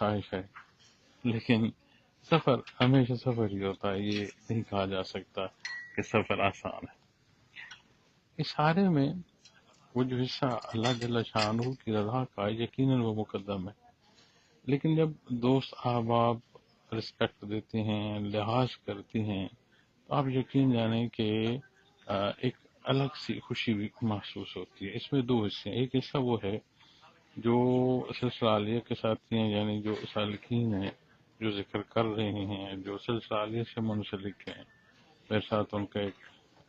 خواہش ہے، لیکن سفر ہمیشہ سفر ہی ہوتا ہے، یہ نہیں کہا جا سکتا کہ سفر آسان ہے۔ اس سارے میں وہ جو حصہ اللہ جل شانہ کی رضا کا یقیناً وہ مقدم ہے، لیکن جب دوست احباب رسپیکٹ دیتے ہیں، لحاظ کرتے ہیں، تو آپ یقین جانیں کہ ایک الگ سی خوشی بھی محسوس ہوتی ہے۔ اس میں دو حصے ہیں، ایک حصہ وہ ہے جو سلسلہ کے ساتھی ہیں، یعنی جو سالکین ہیں، جو ذکر کر رہے ہیں، جو سلسلہ سے منسلک ہیں، میرے ساتھ ان کا ایک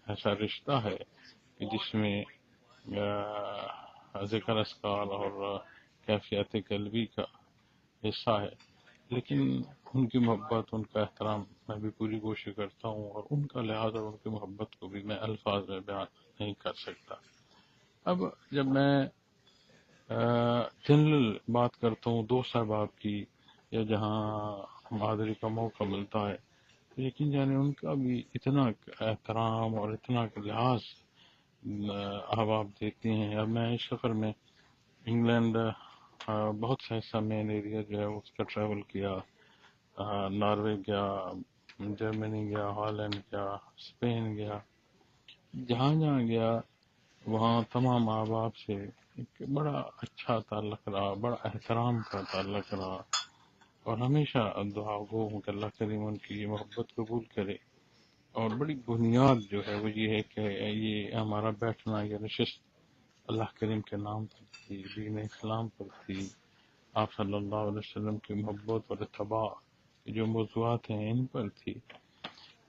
ایسا رشتہ ہے کہ جس میں ذکر اذکار اور کیفیت قلبی کا حصہ ہے، لیکن ان کی محبت، ان کا احترام میں بھی پوری کوشش کرتا ہوں، اور ان کا لحاظ اور ان کی محبت کو بھی میں الفاظ میں بیان نہیں کر سکتا۔ اب جب میں جنرل بات کرتا ہوں دوست احباب کی، یا جہاں حاضری کا موقع ملتا ہے، تو یقین جانے ان کا بھی اتنا احترام اور اتنا لحاظ احباب دیتے ہیں۔ اب میں اس سفر میں انگلینڈ بہت سا حصہ مین ایریا جو ہے اس کا ٹریول کیا، ناروے گیا، جرمنی گیا، ہالینڈ گیا، اسپین گیا، جہاں جہاں گیا وہاں تمام احباب سے ایک بڑا اچھا تعلق رہا، بڑا احترام کا تعلق رہا، اور ہمیشہ دعا گو ہوں کہ اللہ کریم ان کی یہ محبت قبول کرے۔ اور بڑی بنیاد جو ہے وہ یہ ہے کہ یہ ہمارا بیٹھنا، یہ نشست اللہ کریم کے نام پر تھی، دین اسلام پر تھی، آپ صلی اللہ علیہ وسلم کی محبت اور اتباع جو موضوعات ہیں ان پر تھی۔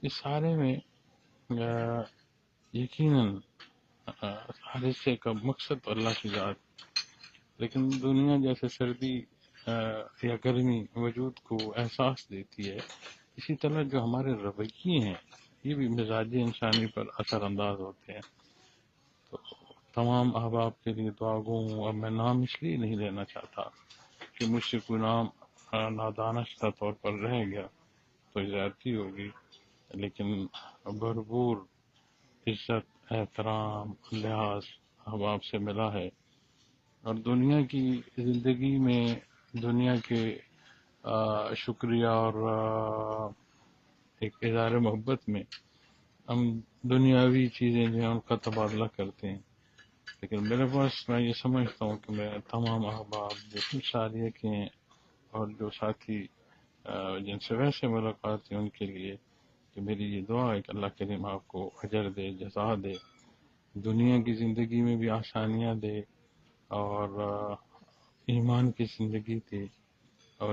اس سارے میں یقیناً ہر حصے کا مقصد تو اللہ کی ذات، لیکن دنیا جیسے سردی یا گرمی وجود کو احساس دیتی ہے، اسی طرح جو ہمارے رویے ہیں یہ بھی مزاج انسانی پر اثر انداز ہوتے ہیں۔ تو تمام احباب کے لیے دعا گو ہوں، اور میں نام اس لیے نہیں لینا چاہتا کہ مجھ سے کوئی نام نادانستہ طور پر رہ گیا تو زیادتی ہوگی، لیکن بھرپور عزت، احترام، لحاظ احباب سے ملا ہے۔ اور دنیا کی زندگی میں، دنیا کے شکریہ اور ایک اظہار محبت میں ہم دنیاوی چیزیں جو ہیں ان کا تبادلہ کرتے ہیں، لیکن میرے پاس میں یہ سمجھتا ہوں کہ میں تمام احباب جو شادیہ کے ہیں اور جو ساتھی جن سے ویسے ملاقات ہے ان کے لیے کہ میری یہ دعا ہے کہ اللہ کریم آپ کو اجر دے، جزا دے، دنیا کی زندگی میں بھی آسانیاں دے، اور ایمان کی زندگی دے،